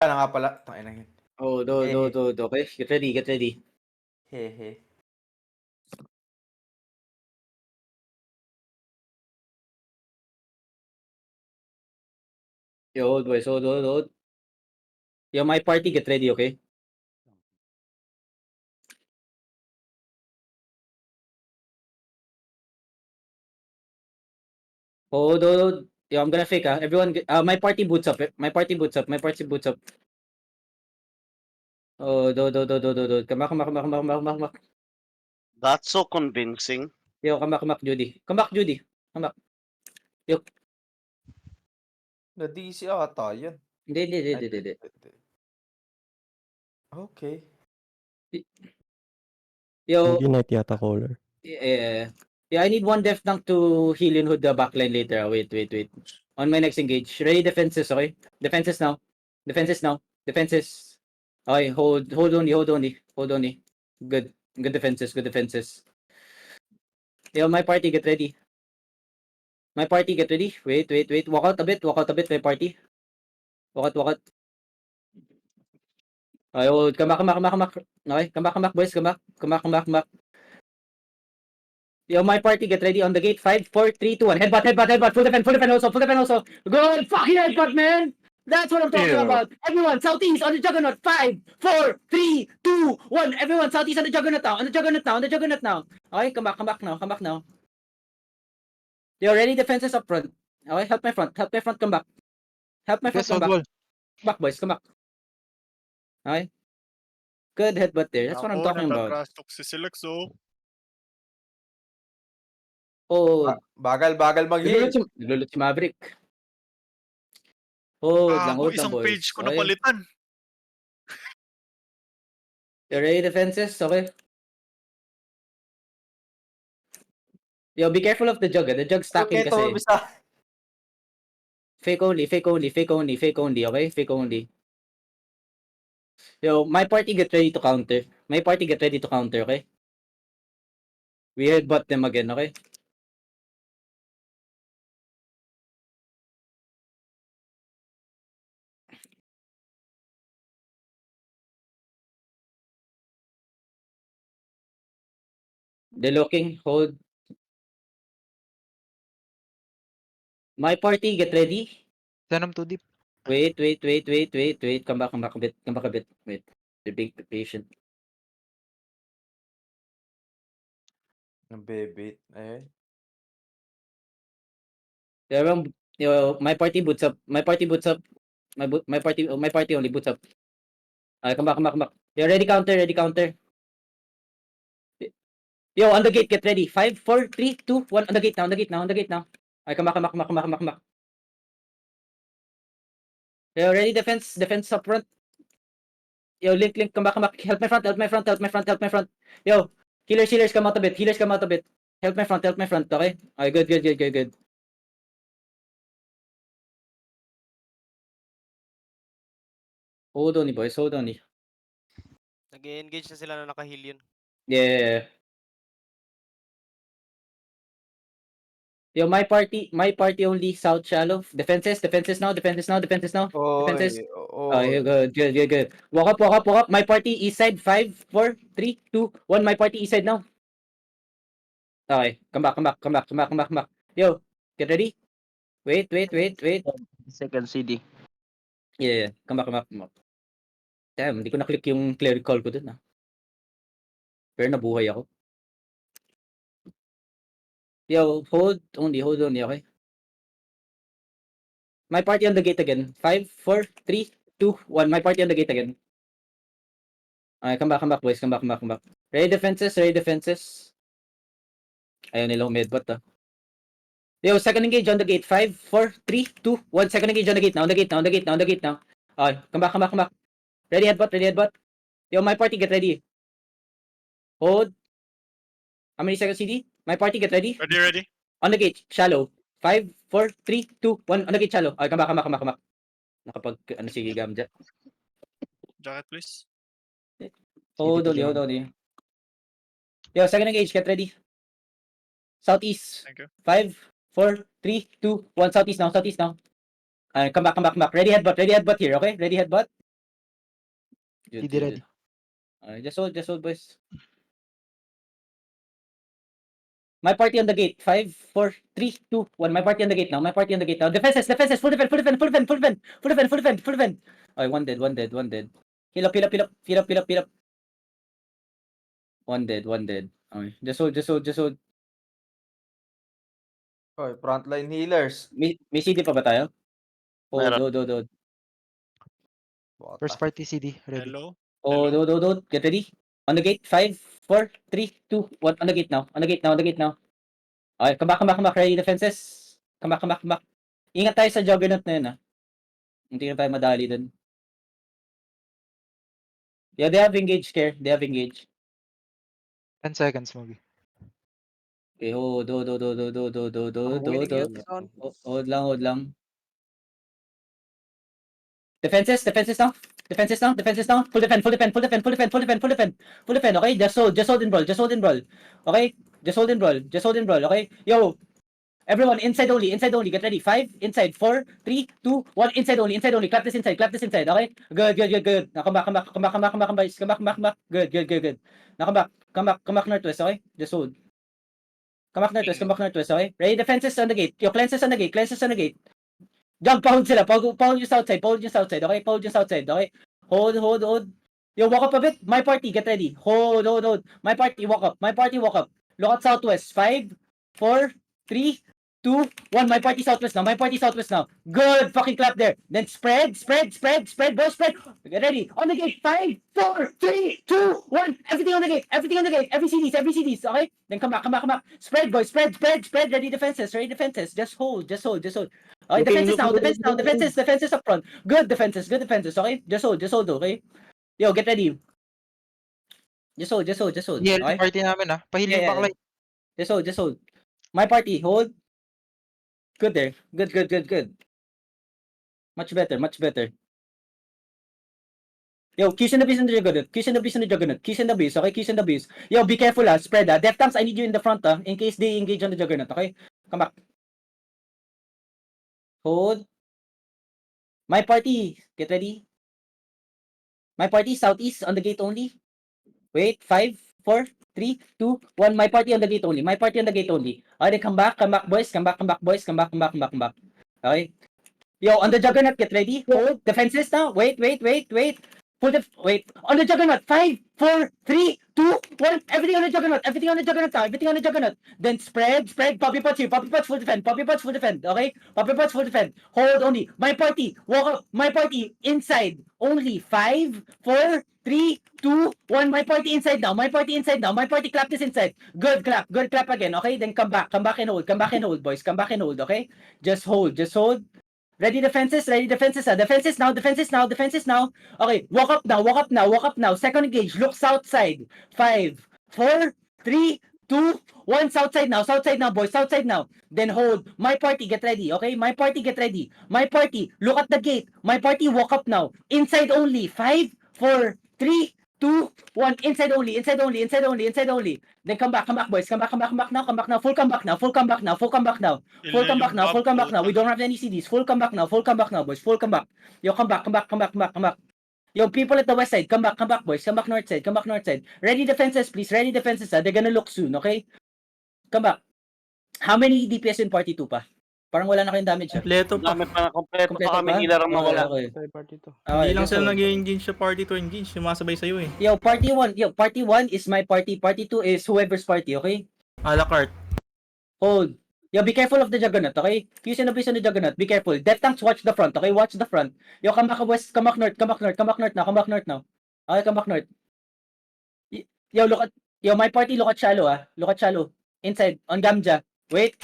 Na nga pala, tangina yun. Oh, Hehe. do. Okay, get ready, get ready. Hehe. Yo, hold boys, hold. Yo, my party, get ready, okay? Hold. Yo, I'm gonna fake, everyone, my party boots up, my party boots up. Oh, do. Come back. That's so convincing. Yo, come back, Judy. Come back. Yo. Na-DC ata yun. Ay, Hindi. hindi. Okay. Yo, Hindi net yata caller. yeah, I need one def tank to heal in hood the backline later. Wait. On my next engage. Ready defenses, okay? Defenses now. Okay, hold only. Good defenses. Yo, my party, get ready. Wait. Walk out a bit, my party. Walk out. Okay, hold. Come back. Okay, come back, boys. Come back. Yo, my party, get ready on the gate. 5, 4, 3, 2, 1. Headbutt. Full defend also. Good fucking headbutt, man. That's what I'm talking about. Everyone, southeast on the juggernaut. 5, 4, 3, 2, 1. Everyone, southeast on the juggernaut now. Okay, come back now. Yo, ready defenses up front. Okay, help my front. Come back. Come back. Back, boys, come back. Okay. Good headbutt there. That's what I'm talking about. Nagatrash talk si Silexo. Oh, Bagal mag-heal. naglulot si Maverick. Hold lang, Isang boys. page ko Okay. napalitan. You ready defenses? Okay. Yo, be careful of the jug. The jug stacking Okay, kasi. bisa. Fake only. Okay? Fake only. Yo, my party get ready to counter. Okay? We headbutt them again, okay? The looking, hold. My party, get ready. Venom too deep. Wait. Come back a bit. Wait. Be patient. Nabebit. Eh. Yo, my party boots up. My party only boots up. Come back. Yo, ready counter. Yo, on the gate, get ready. 5, 4, 3, 2, 1. On the gate now. Ay, come back. Yo, ready defense up front. Yo, link, come back. Help my front. Yo, healers come out a bit. Help my front, okay? Okay, good. Hold on, boys. Nag-engage na sila na naka-heal yun. Yeah. Yo, my party only south shallow. Defenses now. Defenses. Okay, good. Walk up. My party east side. 5, 4, 3, 2, 1. My party east side now. Okay, come back. Yo, get ready. Wait. Second CD. Yeah. Come back. Damn, hindi ko na-click yung cleric call ko dun, Pero nabuhay ako. Yo, hold only, okay? My party on the gate again. 5, 4, 3, 2, 1. My party on the gate again. Okay, come back, boys. Come back. Ready defenses. Ayaw nila medbot, Yo, second engage on the gate. 5, 4, 3, 2, 1. Second engage on the gate now. Okay, come back. Ready headbutt. Yo, my party, get ready. Hold. How many seconds CD? My party, get ready. Ready? On the gate, shallow. 5, 4, 3, 2, 1. On the gate, shallow. Okay, come back. Sige, Gamja. Jacket, please. Hold on. Yo, second engage, get ready. Southeast. Thank you. 5, 4, 3, 2, 1. Southeast now. Come back. Ready headbutt here, okay? Ready headbutt. Good, CD good, ready. good. Alright, just hold, boys. My party on the gate. 5, 4, 3, 2, 1. My party on the gate now. My party on the gate now. Defenses, full defend, full defend, full defend, full defend, full defend, full defend, full defend. Okay, one dead, one dead, one dead. Heal up, heal up, heal up, heal up, heal up, heal up. One dead, one dead. Okay, just hold, just hold, just hold. Oy, frontline healers. May CD pa ba tayo? Hold, Meron. hold. Bota. First party CD ready. Hello. Hold, hold. Get ready. On the gate. 5, 4, 3, 2, 1. On the gate now. On the gate now. On the gate now. Okay, come back. Ready defenses. Come back. Ingat tayo sa juggernaut na yun, ah. Hindi na tayo madali dun. Yeah, they have engaged care. They have engaged. 10 seconds, Mogi. Okay, hold. Winning yun. Hold lang. Defenses now. Full defend. Okay, just hold and brawl. Okay, just hold and brawl. Okay, yo, everyone, inside only. Get ready. 5, inside. 4, 3, 2, 1. Inside only. Clap this inside. Okay, good. Now come back. Boys. Come back. Good. Now come back northwest. Okay, just hold. Come back northwest. Okay, ready. Defenses on the gate. Yo, cleanses on the gate. Jump, pound sila. Pound yung south side. Okay, pound yung south side. Okay, hold. Yo, walk up a bit. My party, get ready. Hold. My party, walk up. Look at southwest. 5, 4, 3, 2, 1. My party southwest now. Good. Fucking clap there. Then spread. Boys, spread. Get ready. On the gate. 5, 4, 3, 2, 1. Everything on the gate. Every CDs. Okay? Then come back. Spread, boys. Spread. Ready defenses. Just hold. Okay, defenses up front. Good defenses. Okay? Just hold. Okay? Yo, get ready. Just hold. Heal Okay? party namin ah. Pahil yung Yeah. backline. Just hold. My party, hold. Good there. Good. Much better. Yo, keys in the beast and the juggernaut. Okay, keys in the beast. Yo, be careful spread Death tanks, I need you in the front in case they engage on the juggernaut, okay? Come back. Hold. My party, get ready. My party, southeast on the gate only. Wait, 5, 4, 3, 2, 1. My party on the gate only. Okay, come back, boys. Come back. Okay. Yo, on the juggernaut, get ready. Hold. Defenses now. Wait. Wait. On the juggernaut. 5, 4, 3, 2, 1. Everything on the juggernaut. Then spread. Poppy pots here. Poppy pots full defend. Okay? Poppy pots full defend. Hold only. My party. Walk up. My party. Inside. Only. 5, 4, 3, 2, 1. My party inside now. My party clap this inside. Good clap again. Okay? Then come back and hold, boys. Okay? Just hold. Ready defenses. Defenses now. Okay, walk up now. Second engage. Look south side. 5, 4, 3, 2, 1. South side now, boys. Then hold. My party, get ready. Okay, my party, get ready. My party, look at the gate. My party, walk up now. Inside only. 5, 4, 3, 2, 1. Inside only. Then come back, boys. Come back now. Full comeback now. Full comeback now. We don't have any CDs. Full comeback now, boys. Full comeback. Yo, come back. Yo, people at the west side, come back, boys. Come back north side. Ready defenses, please. They're gonna look soon, okay? Come back. How many DPS in party 2 pa? Parang wala na kayong damage. Kompleto pa. Dami pa na kompleto Kompleto pa kami pa? healer ang nawala. Okay. Hindi lang just sila hold. nag-engage sa party to engage. Sumasabay sa'yo eh. Yo, party 1 is my party. Party 2 is whoever's party, okay? A la carte. Hold. Yo, be careful of the juggernaut, okay? Use and abuse on the juggernaut. Be careful. Death tanks, watch the front, okay? Watch the front. Yo, come back west. Come back north now. Okay, come back north. Yo, my party, look at shallow. Inside, on Gamja. Wait.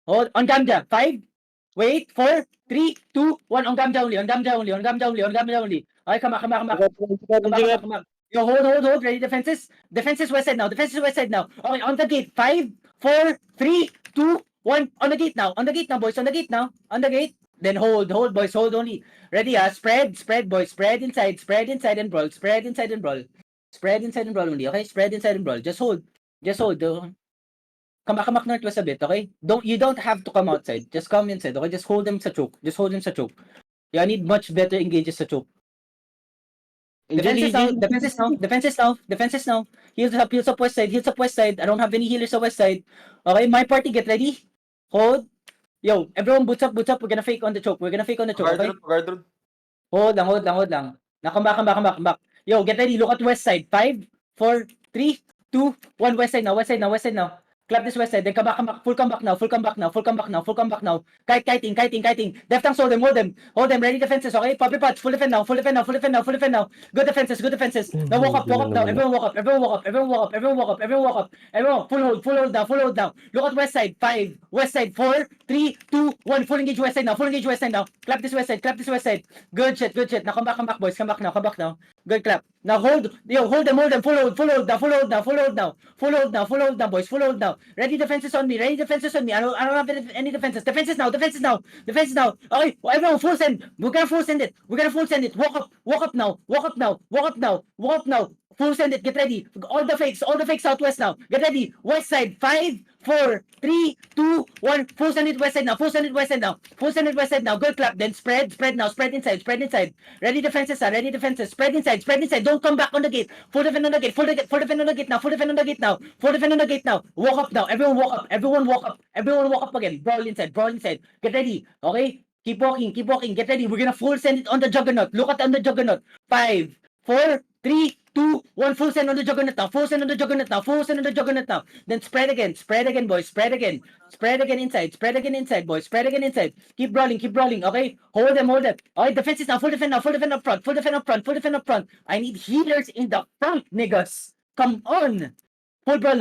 Hold, on Gamja. 5, wait, 4, 3, 2, 1. On Gamja only. Okay, come back. Yo, hold. Ready defenses? Defenses west side now. Okay, on the gate. 5, 4, 3, 2, 1. On the gate now, boys. On the gate. Then hold, boys. Hold only. Ready, spread, boys. Spread inside and brawl. Spread inside and brawl only, okay? Spread inside and brawl. Just hold. Come back northwest a bit, okay? You don't have to come outside. Just come inside, okay? Just hold them sa choke. Yeah, I need much better engages sa choke. Defenses now, defenses now, defenses now, defenses now. Heals up west side, heals up west side. I don't have any healers sa west side. Okay, my party, get ready. Hold. Yo, everyone boots up. We're gonna fake on the choke. Okay? Guard road. Hold lang. Now come back. Yo, get ready. Look at west side. 5, 4, 3, 2, 1. West side now. Clap this west side. Then come back. Full comeback now. Kiting. Left tanks, hold them. Ready defenses, okay? Puppy patch. Full defend now. Good defenses. Now walk up now. Everyone walk up. Everyone full hold now. Look at west side. 5, west side. 4, 3, 2, 1. Full engage west side now. Clap this west side. Good shit. Now come back, boys. Come back now. Good clap. Now hold them. Full hold now, boys. Full hold now. Ready defenses on me. I don't have any defenses. Defenses now. Okay, everyone full send. We're gonna full send it. Walk up now. Full send it. Get ready. All the fakes southwest now. Get ready. West side. 5, 4, 3, 2, 1. Full send it west side now. Good clap. Then spread now. Spread inside. Ready defenses. Spread inside. Don't come back on the gate. Full defend on the gate. Full defend on the gate now. Walk up now. Everyone walk up again. Brawl inside. Get ready. Okay? Keep walking. Get ready. We're gonna full send it on the juggernaut. Look at on the juggernaut. 5, 4, 3, 2, 1. Full send on the juggernaut now. Then spread again, boys. Spread again inside, boys. Keep brawling. Okay? Hold them. Alright, defenses now. Full defend up front. I need healers in the front, niggas. Come on. Full brawl now.